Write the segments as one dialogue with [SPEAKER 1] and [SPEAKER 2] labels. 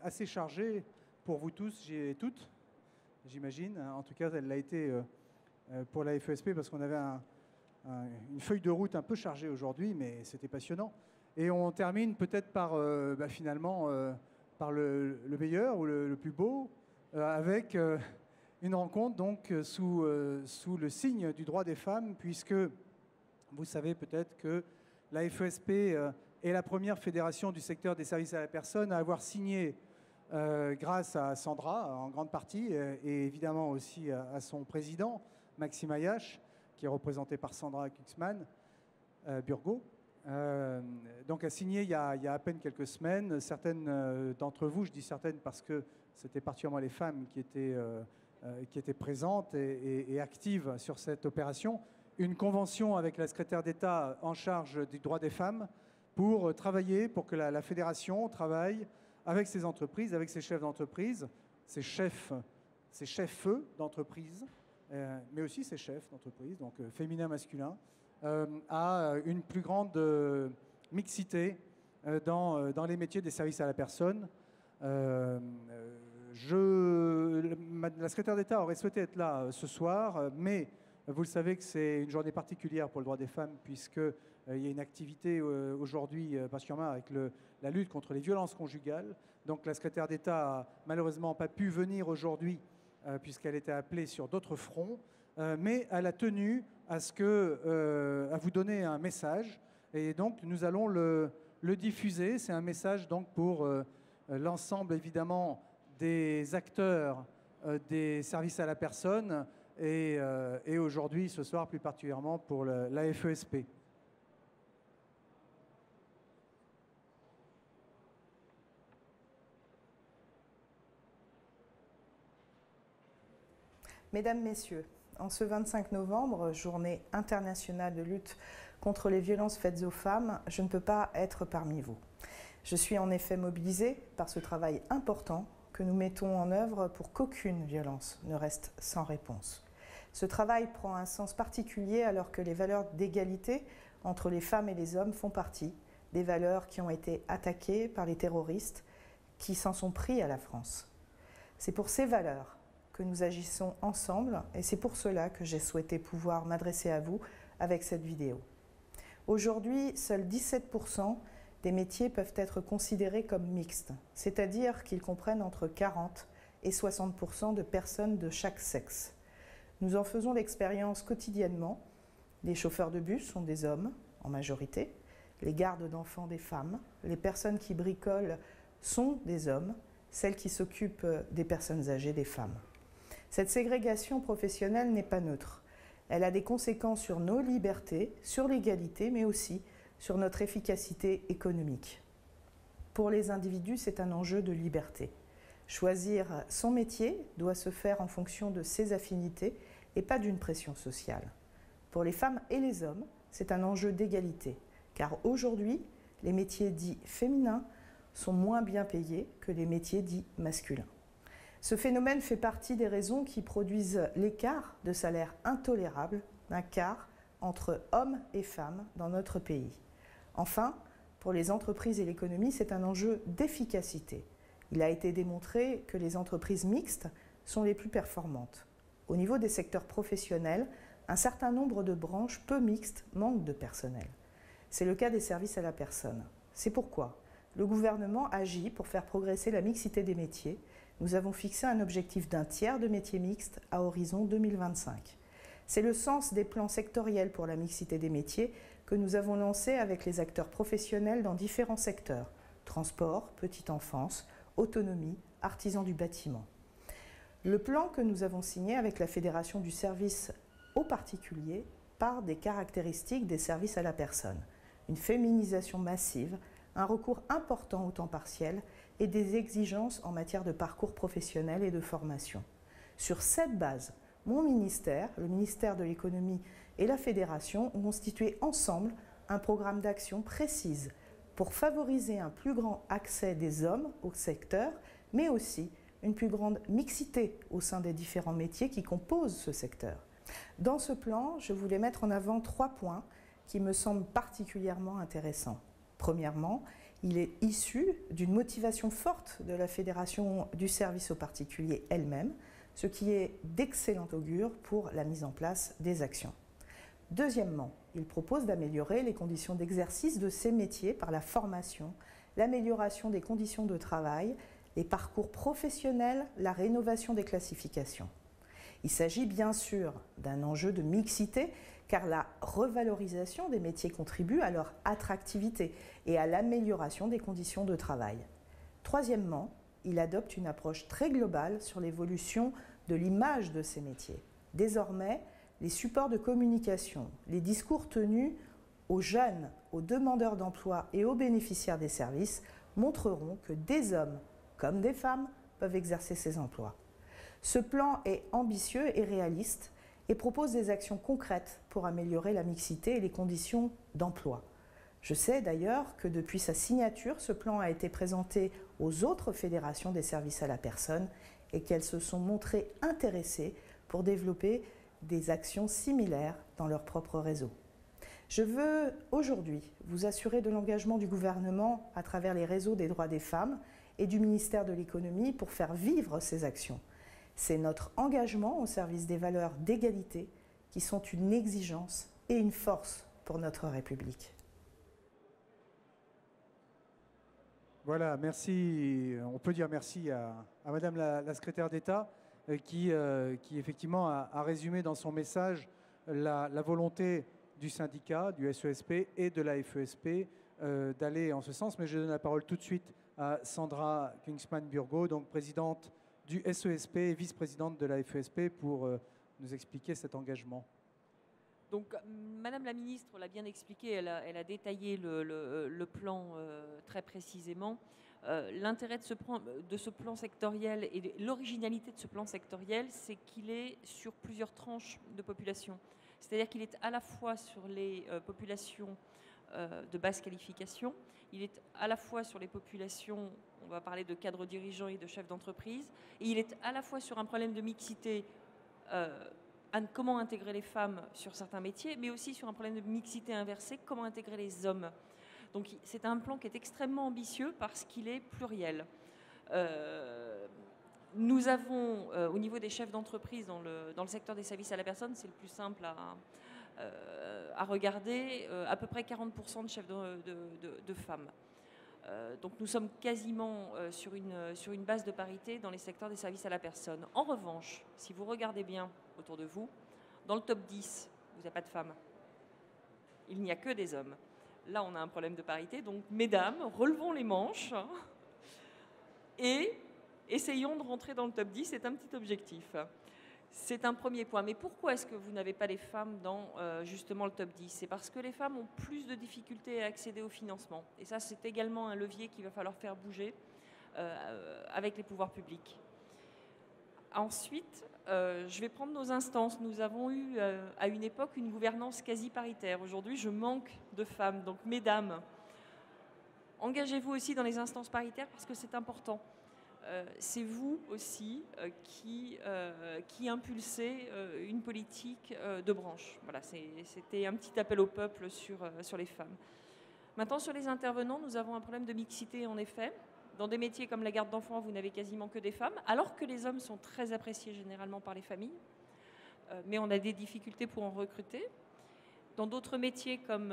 [SPEAKER 1] assez chargée pour vous tous et toutes, j'imagine. En tout cas, elle l'a été pour la FESP parce qu'on avait une feuille de route un peu chargée aujourd'hui, mais c'était passionnant. Et on termine peut-être par, finalement, par le meilleur ou le plus beau, avec une rencontre donc sous le signe du droit des femmes, puisque vous savez peut-être que la FESP est la première fédération du secteur des services à la personne à avoir signé, grâce à Sandra en grande partie, et évidemment aussi à son président, Maxime Ayache, qui est représenté par Sandra Kuxman Burgot. Donc a signé il y a à peine quelques semaines. Certaines d'entre vous, je dis certaines parce que c'était particulièrement les femmes qui étaient présentes et actives sur cette opération, une convention avec la secrétaire d'État en charge du droit des femmes pour travailler, pour que la fédération travaille avec ses entreprises, avec ses chefs d'entreprise, ses chefs d'entreprise, mais aussi ses chefs d'entreprise, donc féminin, masculin, à une plus grande mixité dans les métiers des services à la personne. La secrétaire d'État aurait souhaité être là ce soir, mais vous le savez que c'est une journée particulière pour le droit des femmes, puisqu'il y a une activité aujourd'hui, particulièrement avec la lutte contre les violences conjugales. Donc la secrétaire d'État n'a malheureusement pas pu venir aujourd'hui, puisqu'elle était appelée sur d'autres fronts, mais elle a tenu à vous donner un message, et donc nous allons le diffuser. C'est un message donc pour l'ensemble évidemment des acteurs des services à la personne, et aujourd'hui, ce soir, plus particulièrement pour la FESP.
[SPEAKER 2] Mesdames, Messieurs, en ce 25 novembre, journée internationale de lutte contre les violences faites aux femmes, je ne peux pas être parmi vous. Je suis en effet mobilisée par ce travail important que nous mettons en œuvre pour qu'aucune violence ne reste sans réponse. Ce travail prend un sens particulier alors que les valeurs d'égalité entre les femmes et les hommes font partie des valeurs qui ont été attaquées par les terroristes qui s'en sont pris à la France. C'est pour ces valeurs que nous agissons ensemble, et c'est pour cela que j'ai souhaité pouvoir m'adresser à vous avec cette vidéo. Aujourd'hui, seuls 17% des métiers peuvent être considérés comme mixtes, c'est-à-dire qu'ils comprennent entre 40 et 60% de personnes de chaque sexe. Nous en faisons l'expérience quotidiennement. Les chauffeurs de bus sont des hommes, en majorité, les gardes d'enfants des femmes, les personnes qui bricolent sont des hommes, celles qui s'occupent des personnes âgées des femmes. Cette ségrégation professionnelle n'est pas neutre. Elle a des conséquences sur nos libertés, sur l'égalité, mais aussi sur notre efficacité économique. Pour les individus, c'est un enjeu de liberté. Choisir son métier doit se faire en fonction de ses affinités et pas d'une pression sociale. Pour les femmes et les hommes, c'est un enjeu d'égalité, car aujourd'hui, les métiers dits féminins sont moins bien payés que les métiers dits masculins. Ce phénomène fait partie des raisons qui produisent l'écart de salaire intolérable d'un quart entre hommes et femmes dans notre pays. Enfin, pour les entreprises et l'économie, c'est un enjeu d'efficacité. Il a été démontré que les entreprises mixtes sont les plus performantes. Au niveau des secteurs professionnels, un certain nombre de branches peu mixtes manquent de personnel. C'est le cas des services à la personne. C'est pourquoi le gouvernement agit pour faire progresser la mixité des métiers. Nous avons fixé un objectif d'un tiers de métiers mixtes à horizon 2025. C'est le sens des plans sectoriels pour la mixité des métiers que nous avons lancés avec les acteurs professionnels dans différents secteurs: transport, petite enfance, autonomie, artisans du bâtiment. Le plan que nous avons signé avec la Fédération du service aux particuliers part des caractéristiques des services à la personne: une féminisation massive, un recours important au temps partiel et des exigences en matière de parcours professionnel et de formation. Sur cette base, mon ministère, le ministère de l'économie et la Fédération ont constitué ensemble un programme d'action précise pour favoriser un plus grand accès des hommes au secteur, mais aussi une plus grande mixité au sein des différents métiers qui composent ce secteur. Dans ce plan, je voulais mettre en avant 3 points qui me semblent particulièrement intéressants. Premièrement, Il est issu d'une motivation forte de la Fédération du service aux particuliers elle-même, ce qui est d'excellent augure pour la mise en place des actions. Deuxièmement, il propose d'améliorer les conditions d'exercice de ces métiers par la formation, l'amélioration des conditions de travail, les parcours professionnels, la rénovation des classifications. Il s'agit bien sûr d'un enjeu de mixité, car la revalorisation des métiers contribue à leur attractivité et à l'amélioration des conditions de travail. Troisièmement, il adopte une approche très globale sur l'évolution de l'image de ces métiers. Désormais, les supports de communication, les discours tenus aux jeunes, aux demandeurs d'emploi et aux bénéficiaires des services montreront que des hommes comme des femmes peuvent exercer ces emplois. Ce plan est ambitieux et réaliste et propose des actions concrètes pour améliorer la mixité et les conditions d'emploi. Je sais d'ailleurs que depuis sa signature, ce plan a été présenté aux autres fédérations des services à la personne et qu'elles se sont montrées intéressées pour développer des actions similaires dans leur propre réseau. Je veux aujourd'hui vous assurer de l'engagement du gouvernement à travers les réseaux des droits des femmes et du ministère de l'économie pour faire vivre ces actions. C'est notre engagement au service des valeurs d'égalité qui sont une exigence et une force pour notre République.
[SPEAKER 1] Voilà, merci. On peut dire merci à Madame la secrétaire d'État qui effectivement a résumé dans son message la volonté du syndicat, du SESP et de la FESP d'aller en ce sens. Mais je donne la parole tout de suite à Sandra Kingsman-Burgo, donc présidente du SESP et vice-présidente de la FESP, pour nous expliquer cet engagement.
[SPEAKER 3] Donc, Madame la ministre l'a bien expliqué, elle a détaillé le plan très précisément. L'intérêt de ce plan sectoriel et l'originalité de ce plan sectoriel, c'est qu'il est sur plusieurs tranches de population. C'est-à-dire qu'il est à la fois sur les populations de basse qualification, il est à la fois sur les populations, on va parler de cadres dirigeants et de chefs d'entreprise, et il est à la fois sur un problème de mixité, comment intégrer les femmes sur certains métiers, mais aussi sur un problème de mixité inversée, comment intégrer les hommes. Donc c'est un plan qui est extrêmement ambitieux parce qu'il est pluriel. Nous avons, au niveau des chefs d'entreprise dans le secteur des services à la personne, c'est le plus simple à regarder, à peu près 40% de chefs de femmes. Donc nous sommes quasiment sur une base de parité dans les secteurs des services à la personne. En revanche, si vous regardez bien autour de vous, dans le top 10, vous n'avez pas de femmes. Il n'y a que des hommes. Là, on a un problème de parité. Donc, mesdames, relevons les manches et essayons de rentrer dans le top 10. C'est un petit objectif. C'est un premier point. Mais pourquoi est-ce que vous n'avez pas les femmes dans justement le top 10 ? C'est parce que les femmes ont plus de difficultés à accéder au financement. Et ça, c'est également un levier qu'il va falloir faire bouger avec les pouvoirs publics. Ensuite, je vais prendre nos instances. Nous avons eu à une époque une gouvernance quasi paritaire. Aujourd'hui, je manque de femmes. Donc, mesdames, engagez-vous aussi dans les instances paritaires parce que c'est important. C'est vous aussi qui impulsez une politique de branche. Voilà, c'était un petit appel au peuple sur les femmes. Maintenant, sur les intervenants, nous avons un problème de mixité, en effet. Dans des métiers comme la garde d'enfants, vous n'avez quasiment que des femmes, alors que les hommes sont très appréciés généralement par les familles. Mais on a des difficultés pour en recruter. Dans d'autres métiers comme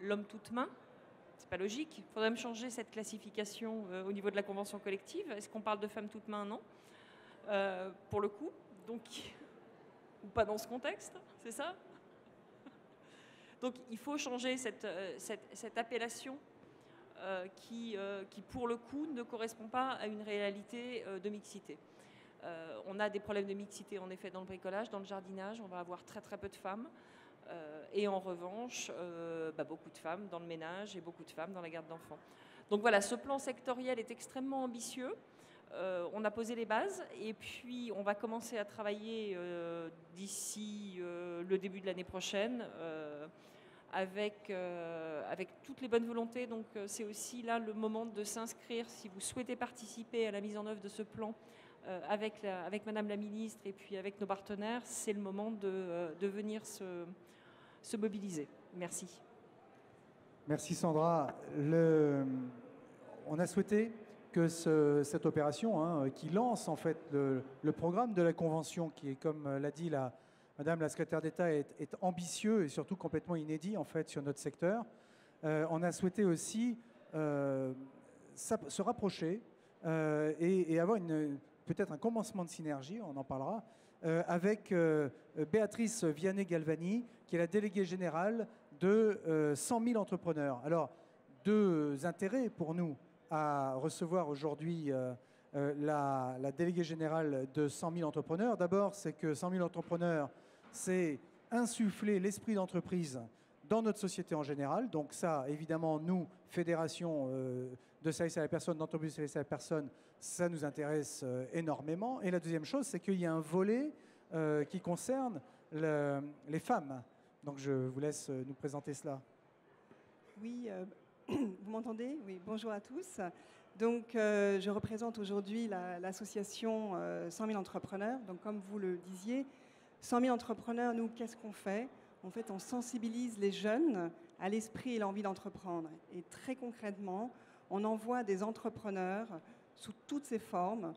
[SPEAKER 3] l'homme toute main, c'est pas logique. Il faudrait me changer cette classification au niveau de la convention collective. Est-ce qu'on parle de femme toute main ? Non. Pour le coup. Donc, ou pas dans ce contexte, c'est ça ? Donc, il faut changer cette appellation qui, pour le coup, ne correspond pas à une réalité de mixité. On a des problèmes de mixité, en effet, dans le bricolage, dans le jardinage. On va avoir très, très peu de femmes. Et en revanche, beaucoup de femmes dans le ménage et beaucoup de femmes dans la garde d'enfants. Donc voilà, ce plan sectoriel est extrêmement ambitieux. On a posé les bases et puis on va commencer à travailler d'ici le début de l'année prochaine avec toutes les bonnes volontés. Donc c'est aussi là le moment de s'inscrire si vous souhaitez participer à la mise en œuvre de ce plan avec Madame la Ministre et puis avec nos partenaires. C'est le moment de venir se mobiliser. Merci.
[SPEAKER 1] Merci Sandra. On a souhaité que cette opération, qui lance en fait le programme de la Convention, qui est, comme l'a dit Madame la secrétaire d'État, est ambitieux et surtout complètement inédit en fait sur notre secteur. On a souhaité aussi se rapprocher et avoir peut-être un commencement de synergie, on en parlera, avec Béatrice Vianney-Galvani, qui est la déléguée générale de 100 000 entrepreneurs. Alors, deux intérêts pour nous à recevoir aujourd'hui la déléguée générale de 100 000 entrepreneurs. D'abord, c'est que 100 000 entrepreneurs, c'est insuffler l'esprit d'entreprise dans notre société en général. Donc ça, évidemment, nous, fédération de services à la personne, d'entreprise de services à la personne, ça nous intéresse énormément. Et la deuxième chose, c'est qu'il y a un volet qui concerne les femmes. Donc je vous laisse nous présenter cela.
[SPEAKER 4] Oui, vous m'entendez? Oui, bonjour à tous. Donc je représente aujourd'hui l'association 100 000 entrepreneurs. Donc comme vous le disiez, 100 000 entrepreneurs, nous, qu'est-ce qu'on fait? En fait, on sensibilise les jeunes à l'esprit et l'envie d'entreprendre. Et très concrètement, on envoie des entrepreneurs sous toutes ces formes,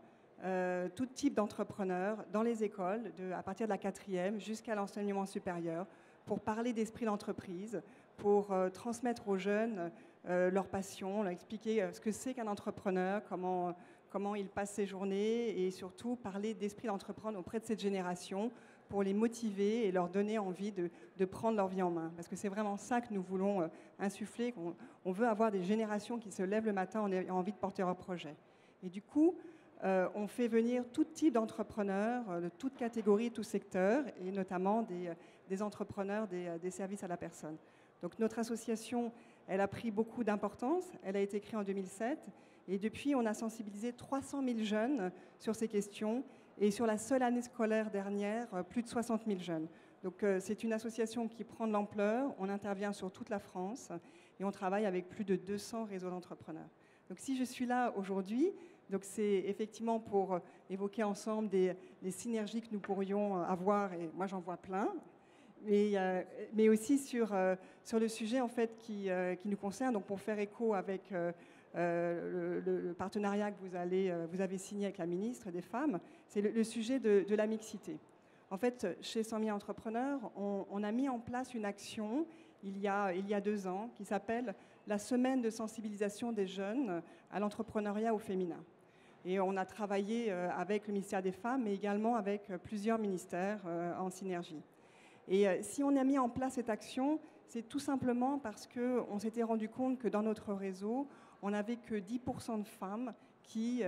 [SPEAKER 4] tout type d'entrepreneurs, dans les écoles, à partir de la 4e jusqu'à l'enseignement supérieur, pour parler d'esprit d'entreprise, pour transmettre aux jeunes leur passion, leur expliquer ce que c'est qu'un entrepreneur, comment il passe ses journées, et surtout parler d'esprit d'entreprendre auprès de cette génération pour les motiver et leur donner envie de prendre leur vie en main. Parce que c'est vraiment ça que nous voulons insuffler. On veut avoir des générations qui se lèvent le matin en ayant envie de porter leur projet. Et du coup, on fait venir tout type d'entrepreneurs, de toute catégorie, tout secteur, et notamment des entrepreneurs des services à la personne. Donc notre association, elle a pris beaucoup d'importance. Elle a été créée en 2007. Et depuis, on a sensibilisé 300 000 jeunes sur ces questions. Et sur la seule année scolaire dernière, plus de 60 000 jeunes. Donc c'est une association qui prend de l'ampleur. On intervient sur toute la France. Et on travaille avec plus de 200 réseaux d'entrepreneurs. Donc si je suis là aujourd'hui, c'est effectivement pour évoquer ensemble les synergies que nous pourrions avoir. Et moi, j'en vois plein. Mais aussi sur le sujet en fait, qui nous concerne. Donc pour faire écho avec le partenariat que vous avez signé avec la ministre des Femmes, c'est le sujet de la mixité. En fait, chez 100 000 entrepreneurs, on a mis en place une action il y a 2 ans qui s'appelle la semaine de sensibilisation des jeunes à l'entrepreneuriat au féminin. Et on a travaillé avec le ministère des Femmes, mais également avec plusieurs ministères en synergie. Et si on a mis en place cette action, c'est tout simplement parce qu'on s'était rendu compte que dans notre réseau, on n'avait que 10% de femmes qui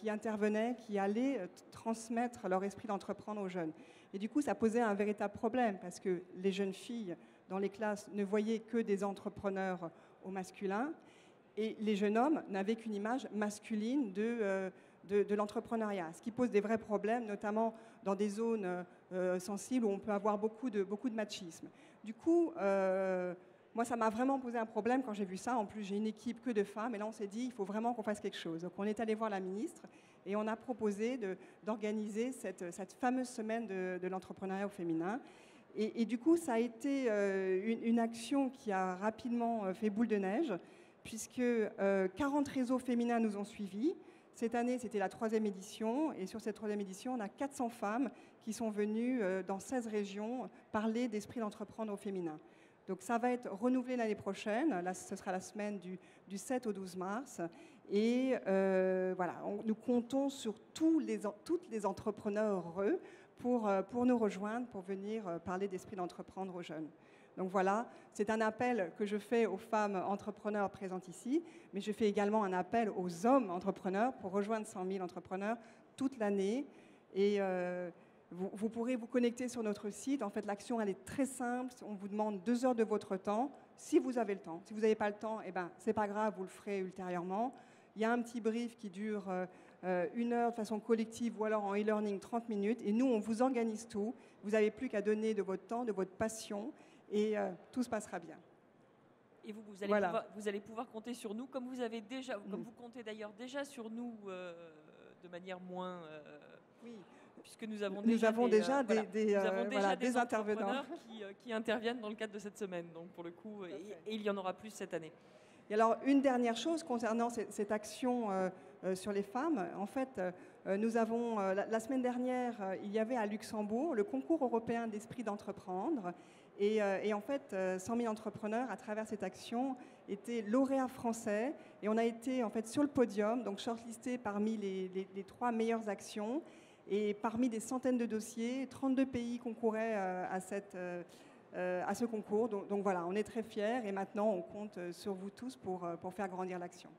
[SPEAKER 4] intervenaient, qui allaient transmettre leur esprit d'entreprendre aux jeunes. Et du coup, ça posait un véritable problème parce que les jeunes filles dans les classes ne voyaient que des entrepreneurs au masculin et les jeunes hommes n'avaient qu'une image masculine de l'entrepreneuriat, ce qui pose des vrais problèmes, notamment dans des zones sensibles où on peut avoir beaucoup de machisme. Du coup, moi, ça m'a vraiment posé un problème quand j'ai vu ça. En plus, j'ai une équipe que de femmes. Et là, on s'est dit, il faut vraiment qu'on fasse quelque chose. Donc, on est allé voir la ministre et on a proposé d'organiser cette fameuse semaine de l'entrepreneuriat au féminin. Et du coup, ça a été une action qui a rapidement fait boule de neige, puisque 40 réseaux féminins nous ont suivis. Cette année, c'était la 3e édition. Et sur cette 3e édition, on a 400 femmes qui sont venues dans 16 régions parler d'esprit d'entreprendre au féminin. Donc ça va être renouvelé l'année prochaine. Là, ce sera la semaine du 7 au 12 mars. Et voilà, nous comptons sur toutes les entrepreneurs heureux pour nous rejoindre, pour venir parler d'esprit d'entreprendre aux jeunes. Donc voilà, c'est un appel que je fais aux femmes entrepreneurs présentes ici, mais je fais également un appel aux hommes entrepreneurs pour rejoindre 100 000 entrepreneurs toute l'année. Et vous pourrez vous connecter sur notre site. En fait, l'action, elle est très simple. On vous demande 2 heures de votre temps, si vous avez le temps. Si vous n'avez pas le temps, eh ben, c'est pas grave, vous le ferez ultérieurement. Il y a un petit brief qui dure 1 heure de façon collective ou alors en e-learning 30 minutes. Et nous, on vous organise tout. Vous n'avez plus qu'à donner de votre temps, de votre passion, et tout se passera bien.
[SPEAKER 3] Et vous allez,
[SPEAKER 4] voilà.
[SPEAKER 3] vous allez pouvoir compter sur nous, comme vous avez déjà, comme vous comptez d'ailleurs déjà sur nous de manière moins...
[SPEAKER 4] Oui.
[SPEAKER 3] puisque nous avons
[SPEAKER 4] Nous
[SPEAKER 3] déjà
[SPEAKER 4] avons
[SPEAKER 3] des,
[SPEAKER 4] déjà
[SPEAKER 3] voilà,
[SPEAKER 4] des,
[SPEAKER 3] nous avons déjà
[SPEAKER 4] des intervenants
[SPEAKER 3] entrepreneurs qui interviennent dans le cadre de cette semaine. Donc pour le coup, et il y en aura plus cette année.
[SPEAKER 4] Et alors, une dernière chose concernant cette action sur les femmes. En fait, nous avons, la semaine dernière, il y avait à Luxembourg le concours européen d'esprit d'entreprendre. Et en fait, 100 000 entrepreneurs, à travers cette action, étaient lauréats français. Et on a été en fait sur le podium, donc shortlistés parmi les 3 meilleures actions. Et parmi des centaines de dossiers, 32 pays concouraient à ce concours. Donc voilà, on est très fiers et maintenant on compte sur vous tous pour faire grandir l'action.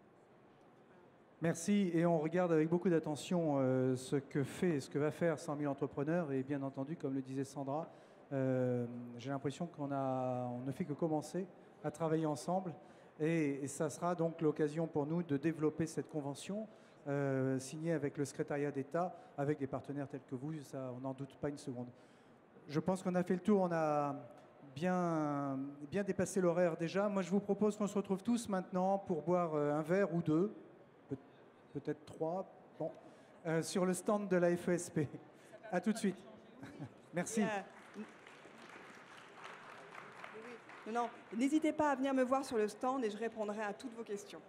[SPEAKER 1] Merci, et on regarde avec beaucoup d'attention ce que va faire 100 000 entrepreneurs, et bien entendu, comme le disait Sandra, j'ai l'impression qu'on ne fait que commencer à travailler ensemble, et ça sera donc l'occasion pour nous de développer cette convention signée avec le secrétariat d'État, avec des partenaires tels que vous, ça, on n'en doute pas une seconde. Je pense qu'on a fait le tour, on a bien dépassé l'horaire déjà. Moi, je vous propose qu'on se retrouve tous maintenant pour boire un verre ou deux, peut-être 3, bon, sur le stand de la FESP. À tout de suite. Merci.
[SPEAKER 4] Non, n'hésitez pas à venir me voir sur le stand et je répondrai à toutes vos questions.